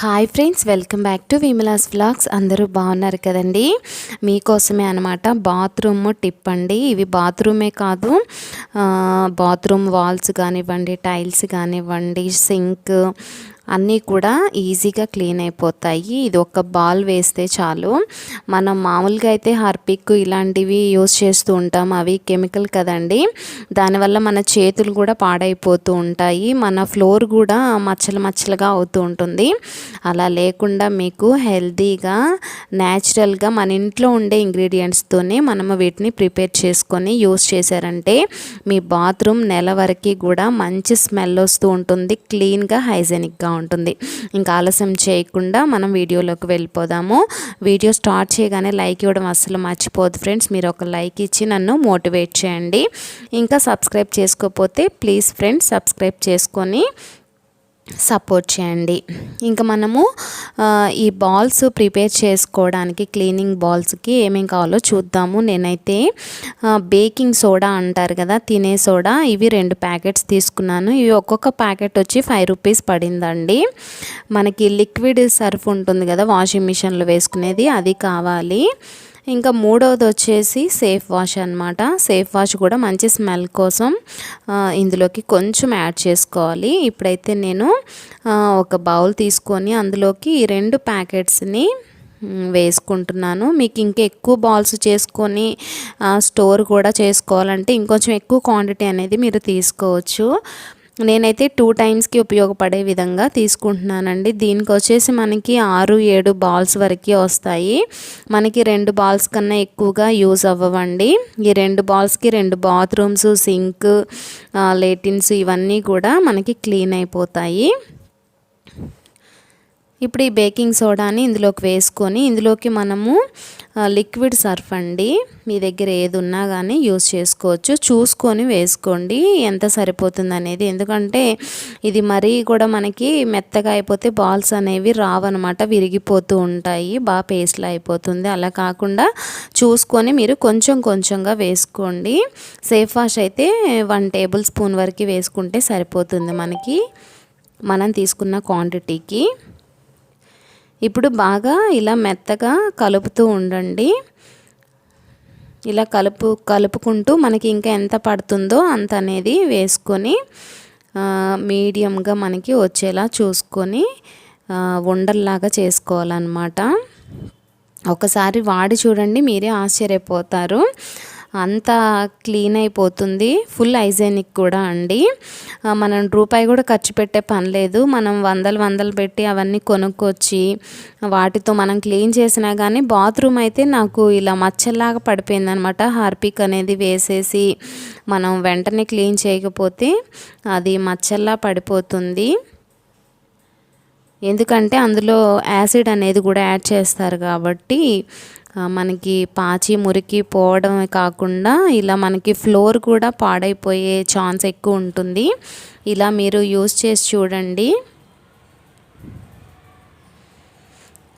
Hi friends, welcome back to Vimala's vlogs. అందరూ బాగున్నారు కదండి. మీకోసమే అనమాట బాత్రూమ్ టిప్ అండి. ఇవి బాత్రూమే కాదు, బాత్రూమ్ వాల్స్ కానివ్వండి, టైల్స్ కానివ్వండి, సింక్ అన్నీ కూడా ఈజీగా క్లీన్ అయిపోతాయి. ఇది ఒక బాల్ వేస్తే చాలు. మనం మామూలుగా అయితే హార్పిక్ ఇలాంటివి యూస్ చేస్తూ ఉంటాం, అవి కెమికల్ కదండి. దానివల్ల మన చేతులు కూడా పాడైపోతూ ఉంటాయి, మన ఫ్లోర్ కూడా మచ్చలు మచ్చలుగా అవుతూ ఉంటుంది. అలా లేకుండా మీకు హెల్తీగా న్యాచురల్గా మన ఇంట్లో ఉండే ఇంగ్రీడియంట్స్తోనే మనము వీటిని ప్రిపేర్ చేసుకొని యూస్ చేశారంటే మీ బాత్రూమ్ నెల వరకు కూడా మంచి స్మెల్ వస్తూ ఉంటుంది, క్లీన్గా హైజెనిక్గా ఉంటుంది. ఇంకా ఆలస్యం చేయకుండా మనం వీడియోలోకి వెళ్ళిపోదాము. వీడియో స్టార్ట్ చేయగానే లైక్ ఇవ్వడం అస్సలు మర్చిపోదు ఫ్రెండ్స్. మీరు ఒక లైక్ ఇచ్చి నన్ను మోటివేట్ చేయండి. ఇంకా సబ్స్క్రైబ్ చేసుకోకపోతే ప్లీజ్ ఫ్రెండ్స్ సబ్స్క్రైబ్ చేసుకొని సపోర్ట్ చేయండి. ఇంకా మనము ఈ బాల్స్ ప్రిపేర్ చేసుకోవడానికి క్లీనింగ్ బాల్స్కి ఏమేమి కావాలో చూద్దాము. నేనైతే బేకింగ్ సోడా అంటారు కదా, తినే సోడా, ఇవి 2 ప్యాకెట్స్ తీసుకున్నాను. ఇవి ఒక్కొక్క ప్యాకెట్ వచ్చి 5 రూపీస్ పడిందండి. మనకి లిక్విడ్ సర్ఫ్ ఉంటుంది కదా వాషింగ్ మిషన్లో వేసుకునేది, అది కావాలి. ఇంకా మూడవది వచ్చేసి సేఫ్ వాష్ అనమాట. సేఫ్ వాష్ కూడా మంచి స్మెల్ కోసం ఇందులోకి కొంచెం యాడ్ చేసుకోవాలి. ఇప్పుడైతే నేను ఒక బౌల్ తీసుకొని అందులోకి ఈ 2 ప్యాకెట్స్ని వేసుకుంటున్నాను. మీకు ఇంకా ఎక్కువ బాల్స్ చేసుకొని స్టోర్ కూడా చేసుకోవాలంటే ఇంకొంచెం ఎక్కువ క్వాంటిటీ అనేది మీరు తీసుకోవచ్చు. నేనైతే 2 టైమ్స్కి ఉపయోగపడే విధంగా తీసుకుంటున్నానండి. దీనికి వచ్చేసి మనకి 6-7 బాల్స్ వరకు వస్తాయి. మనకి 2 బాల్స్ కన్నా ఎక్కువగా యూజ్ అవ్వవండి. ఈ 2 బాల్స్కి 2 బాత్రూమ్స్, సింక్, లేటిన్స్ ఇవన్నీ కూడా మనకి క్లీన్ అయిపోతాయి. ఇప్పుడు ఈ బేకింగ్ సోడాని ఇందులోకి వేసుకొని ఇందులోకి మనము లిక్విడ్ సర్ఫ్ అండి, మీ దగ్గర ఏది ఉన్నా కానీ యూస్ చేసుకోవచ్చు. చూసుకొని వేసుకోండి ఎంత సరిపోతుంది అనేది. ఎందుకంటే ఇది మరీ కూడా మనకి మెత్తగా అయిపోతే బాల్స్ అనేవి రావన్నమాట, విరిగిపోతూ ఉంటాయి, బాగా పేస్ట్లా అయిపోతుంది. అలా కాకుండా చూసుకొని మీరు కొంచెం కొంచెంగా వేసుకోండి. సేఫ్ వాష్ అయితే 1 టేబుల్ స్పూన్ వరకు వేసుకుంటే సరిపోతుంది మనకి, మనం తీసుకున్న క్వాంటిటీకి. ఇప్పుడు బాగా ఇలా మెత్తగా కలుపుతూ ఉండండి. ఇలా కలుపుకుంటూ మనకి ఇంకా ఎంత పడుతుందో అంత అనేది వేసుకొని మీడియంగా మనకి వచ్చేలా చూసుకొని ఉండల్లాగా చేసుకోవాలన్నమాట. ఒకసారి వాడి చూడండి, మీరే ఆశ్చర్యపోతారు. అంతా క్లీన్ అయిపోతుంది, ఫుల్ హైజెనిక్ కూడా అండి. మనం రూపాయి కూడా ఖర్చు పెట్టే పని లేదు. మనం వందలు పెట్టి అవన్నీ కొనుక్కొచ్చి వాటితో మనం క్లీన్ చేసినా కానీ బాత్రూమ్ అయితే నాకు ఇలా మచ్చల్లాగా పడిపోయింది అనమాట. హార్పిక్ అనేది వేసేసి మనం వెంటనే క్లీన్ చేయకపోతే అది మచ్చల్లా పడిపోతుంది. ఎందుకంటే అందులో యాసిడ్ అనేది కూడా యాడ్ చేస్తారు కాబట్టి మనకి పాచి మురికి పోవడమే కాకుండా ఇలా మనకి ఫ్లోర్ కూడా పాడైపోయే ఛాన్స్ ఎక్కువ ఉంటుంది. ఇలా మీరు యూస్ చేసి చూడండి.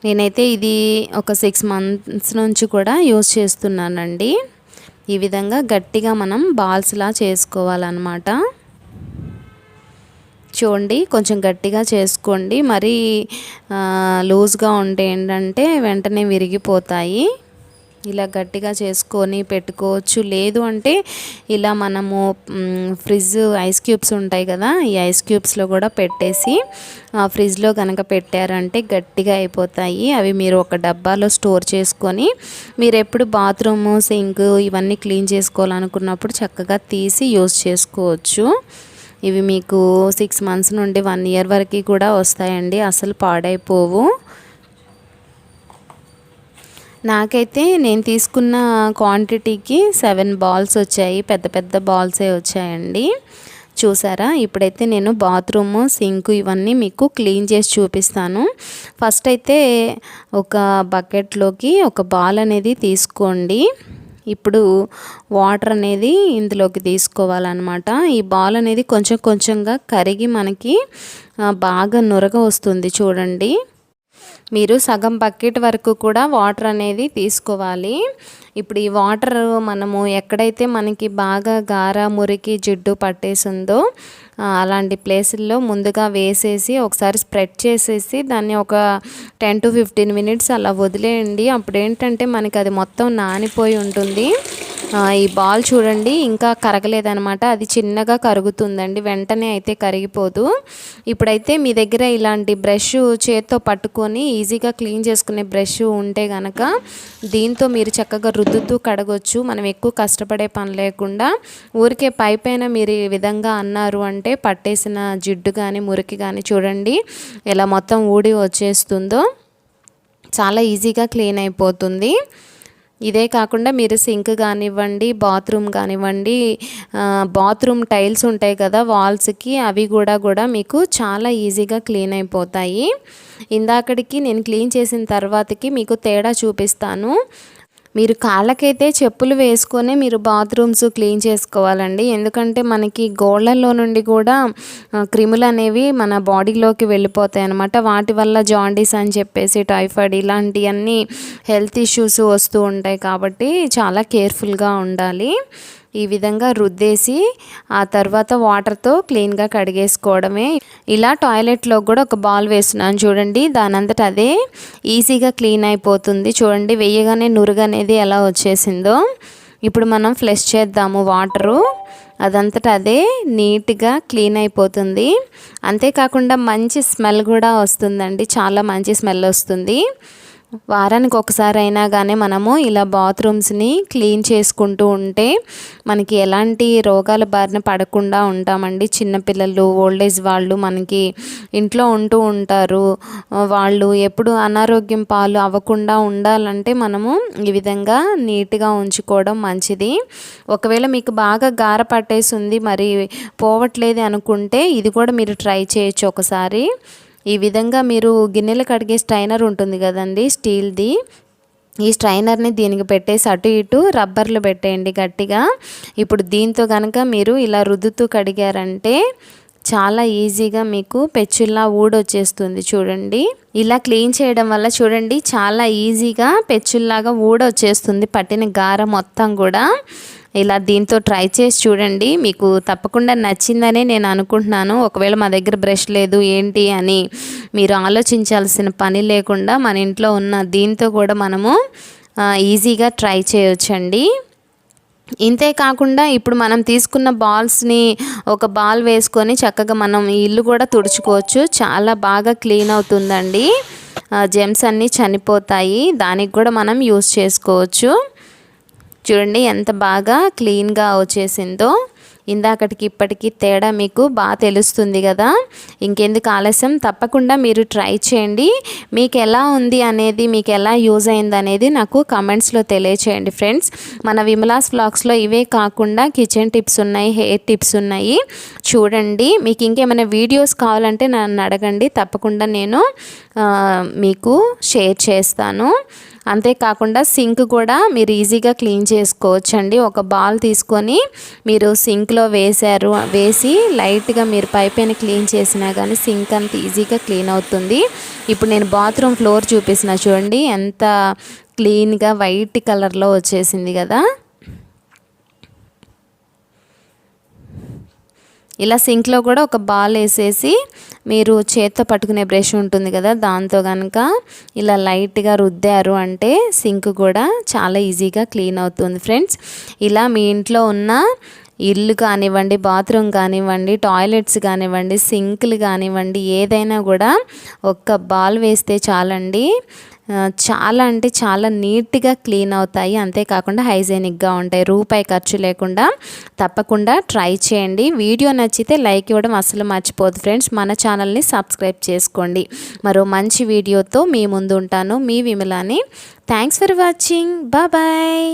నేనైతే ఇది ఒక 6 మంత్స్ నుంచి కూడా యూస్ చేస్తున్నానండి. ఈ విధంగా గట్టిగా మనం బాల్స్లా చేసుకోవాలన్నమాట. చూడండి, కొంచెం గట్టిగా చేసుకోండి, మరీ లూజ్గా ఉంటే ఏంటంటే వెంటనే విరిగిపోతాయి. ఇలా గట్టిగా చేసుకొని పెట్టుకోవచ్చు. లేదు అంటే ఇలా మనము ఫ్రిడ్జ్ ఐస్ క్యూబ్స్ ఉంటాయి కదా, ఈ ఐస్ క్యూబ్స్లో కూడా పెట్టేసి ఫ్రిడ్జ్లో కనుక పెట్టారంటే గట్టిగా అయిపోతాయి. అవి మీరు ఒక డబ్బాలో స్టోర్ చేసుకొని మీరు ఎప్పుడు బాత్రూమ్, సింక్ ఇవన్నీ క్లీన్ చేసుకోవాలనుకున్నప్పుడు చక్కగా తీసి యూస్ చేసుకోవచ్చు. ఇవి మీకు 6 మంత్స్ నుండి 1 ఇయర్ వరకు కూడా వస్తాయండి, అసలు పాడైపోవు. నాకైతే నేను తీసుకున్న క్వాంటిటీకి 7 బాల్స్ వచ్చాయి, పెద్ద పెద్ద బాల్సే వచ్చాయండి. చూసారా? ఇప్పుడైతే నేను బాత్రూమ్, సింక్ ఇవన్నీ మీకు క్లీన్ చేసి చూపిస్తాను. ఫస్ట్ అయితే ఒక బకెట్లోకి ఒక బాల్ అనేది తీసుకోండి. ఇప్పుడు వాటర్ అనేది ఇందులోకి తీసుకోవాలన్నమాట. ఈ బాల్ అనేది కొంచెం కొంచెంగా కరిగి మనకి బాగా నురగ వస్తుంది చూడండి. మీరు సగం బకెట్ వరకు కూడా వాటర్ అనేది తీసుకోవాలి. ఇప్పుడు ఈ వాటర్ మనము ఎక్కడైతే మనకి బాగా గార మురికి జిడ్డు పట్టేసిందో అలాంటి ప్లేసుల్లో ముందుగా వేసేసి ఒకసారి స్ప్రెడ్ చేసేసి దాన్ని ఒక 10 to 15 మినిట్స్ అలా వదిలేయండి. అప్పుడు ఏంటంటే మనకి అది మొత్తం నానిపోయి ఉంటుంది. ఈ బాల్ చూడండి ఇంకా కరగలేదనమాట, అది చిన్నగా కరుగుతుందండి, వెంటనే అయితే కరిగిపోదు. ఇప్పుడైతే మీ దగ్గర ఇలాంటి బ్రష్ చేత్తో పట్టుకొని ఈజీగా క్లీన్ చేసుకునే బ్రష్ ఉంటే కనుక దీంతో మీరు చక్కగా రుద్దుతూ కడగొచ్చు. మనం ఎక్కువ కష్టపడే పని లేకుండా ఊరికే పైపైన మీరు ఈ విధంగా అన్నారు అంటే పట్టేసిన జిడ్డు కానీ మురికి కానీ చూడండి ఎలా మొత్తం ఊడి వచ్చేస్తుందో, చాలా ఈజీగా క్లీన్ అయిపోతుంది. ఇదే కాకుండా మీరు సింక్ కానివ్వండి, బాత్రూమ్ కానివ్వండి, బాత్రూమ్ టైల్స్ ఉంటాయి కదా వాల్స్కి, అవి కూడా మీకు చాలా ఈజీగా క్లీన్ అయిపోతాయి. ఇందాకడికి నేను క్లీన్ చేసిన తర్వాతకి మీకు తేడా చూపిస్తాను. మీరు కాళ్ళకైతే చెప్పులు వేసుకొని మీరు బాత్రూమ్స్ క్లీన్ చేసుకోవాలండి. ఎందుకంటే మనకి గోళ్ళల్లో నుండి కూడా క్రిములు అనేవి మన బాడీలోకి వెళ్ళిపోతాయి అన్నమాట. వాటి వల్ల జాండీస్ అని చెప్పేసి టైఫాయిడ్ ఇలాంటివన్నీ హెల్త్ ఇష్యూస్ వస్తూ ఉంటాయి. కాబట్టి చాలా కేర్ఫుల్గా ఉండాలి. ఈ విధంగా రుద్దేసి ఆ తర్వాత వాటర్తో క్లీన్గా కడిగేసుకోవడమే. ఇలా టాయిలెట్లో కూడా ఒక బాల్ వేస్తున్నాను చూడండి, దానంతట అదే ఈజీగా క్లీన్ అయిపోతుంది. చూడండి వేయగానే నురుగు అనేది ఎలా వచ్చేసిందో. ఇప్పుడు మనం ఫ్లష్ చేద్దాము వాటరు, అదంతట అదే నీట్గా క్లీన్ అయిపోతుంది. అంతేకాకుండా మంచి స్మెల్ కూడా వస్తుందండి, చాలా మంచి స్మెల్ వస్తుంది. వారానికి ఒకసారి అయినా కానీ మనము ఇలా బాత్రూమ్స్ని క్లీన్ చేసుకుంటూ ఉంటే మనకి ఎలాంటి రోగాల బారిన పడకుండా ఉంటామండి. చిన్నపిల్లలు, ఓల్డేజ్ వాళ్ళు మనకి ఇంట్లో ఉంటూ ఉంటారు. వాళ్ళు ఎప్పుడు అనారోగ్యం పాలు అవ్వకుండా ఉండాలంటే మనము ఈ విధంగా నీట్గా ఉంచుకోవడం మంచిది. ఒకవేళ మీకు బాగా గార పట్టేసి ఉంది, మరి పోవట్లేదు అనుకుంటే ఇది కూడా మీరు ట్రై చేయొచ్చు ఒకసారి. ఈ విధంగా మీరు గిన్నెలు కడిగే స్ట్రైనర్ ఉంటుంది కదండి స్టీల్ది, ఈ స్ట్రైనర్ని దీనికి పెట్టేసి అటు ఇటు రబ్బర్లు పెట్టేయండి గట్టిగా. ఇప్పుడు దీంతో కనుక మీరు ఇలా రుద్దుతూ కడిగారంటే చాలా ఈజీగా మీకు పెచ్చుల్లా ఊడొచ్చేస్తుంది. చూడండి ఇలా క్లీన్ చేయడం వల్ల చూడండి చాలా ఈజీగా పెచ్చుల్లాగా ఊడొచ్చేస్తుంది పట్టిన గార మొత్తం కూడా. ఇలా దీంతో ట్రై చేసి చూడండి, మీకు తప్పకుండా నచ్చిందనే నేను అనుకుంటున్నాను. ఒకవేళ మా దగ్గర బ్రష్ లేదు ఏంటి అని మీరు ఆలోచించాల్సిన పని లేకుండా మన ఇంట్లో ఉన్న దీంతో కూడా మనము ఈజీగా ట్రై చేయొచ్చండి. ఇంతే కాకుండా ఇప్పుడు మనం తీసుకున్న బాల్స్ని ఒక బాల్ వేసుకొని చక్కగా మనం ఈ ఇల్లు కూడా తుడుచుకోవచ్చు. చాలా బాగా క్లీన్ అవుతుందండి, జెమ్స్ అన్నీ చనిపోతాయి. దానికి కూడా మనం యూస్ చేసుకోవచ్చు. చూడండి ఎంత బాగా క్లీన్గా వచ్చేసిందో. ఇందాకటికి ఇప్పటికి తేడా మీకు బాగా తెలుస్తుంది కదా. ఇంకెందుకు ఆలస్యం, తప్పకుండా మీరు ట్రై చేయండి. మీకు ఎలా ఉంది అనేది, మీకు ఎలా యూజ్ అయింది అనేది నాకు కమెంట్స్లో తెలియచేయండి ఫ్రెండ్స్. మన విమలాస్ వ్లాగ్స్లో ఇవే కాకుండా కిచెన్ టిప్స్ ఉన్నాయి, హెయిర్ టిప్స్ ఉన్నాయి. చూడండి, మీకు ఇంకేమైనా వీడియోస్ కావాలంటే నన్ను అడగండి, తప్పకుండా నేను మీకు షేర్ చేస్తాను. అంతేకాకుండా సింక్ కూడా మీరు ఈజీగా క్లీన్ చేసుకోవచ్చండి. ఒక బాల్ తీసుకొని మీరు సింక్లో వేసి లైట్గా మీరు పైపైన క్లీన్ చేసినా కానీ సింక్ అంత ఈజీగా క్లీన్ అవుతుంది. ఇప్పుడు నేను బాత్రూమ్ ఫ్లోర్ చూపిస్తున్నా చూడండి, ఎంత క్లీన్గా వైట్ కలర్లో వచ్చేసింది కదా. ఇలా సింక్లో కూడా ఒక బాల్ వేసేసి మీరు చేత్తో పట్టుకునే బ్రష్ ఉంటుంది కదా, దాంతో కనుక ఇలా లైట్గా రుద్దారు అంటే సింక్ కూడా చాలా ఈజీగా క్లీన్ అవుతుంది ఫ్రెండ్స్. ఇలా మీ ఇంట్లో ఉన్న ఇల్లు కానివ్వండి, బాత్రూమ్ కానివ్వండి, టాయిలెట్స్ కానివ్వండి, సింక్లు కానివ్వండి, ఏదైనా కూడా ఒక్క బాల్ వేస్తే చాలండి, చాలా అంటే చాలా నీట్గా క్లీన్ అవుతాయి. అంతేకాకుండా హైజీనిక్గా ఉంటాయి, రూపాయి ఖర్చు లేకుండా. తప్పకుండా ట్రై చేయండి. వీడియో నచ్చితే లైక్ ఇవ్వడం అసలు మర్చిపోదు ఫ్రెండ్స్. మన ఛానల్ని సబ్స్క్రైబ్ చేసుకోండి. మరో మంచి వీడియోతో మీ ముందు ఉంటాను, మీ విమలాని. Thanks for watching. బాయ్.